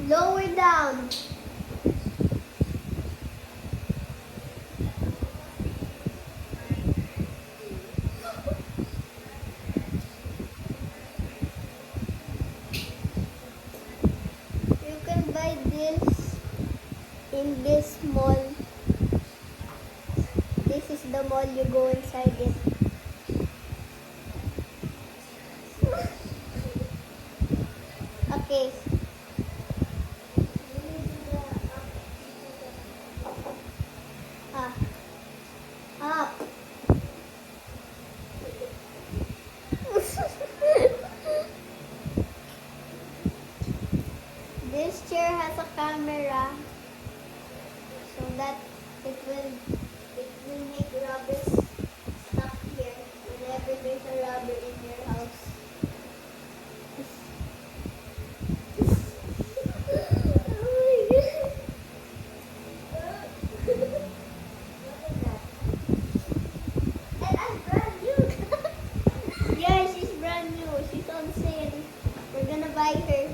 Lower down. You can buy this in this mall. This is the mall, you go inside it. Okay. Up. This chair has a camera so that it will make robbers stop here whenever there's a robber in your house. Yeah, she's brand new. She's on sale. We're gonna buy her.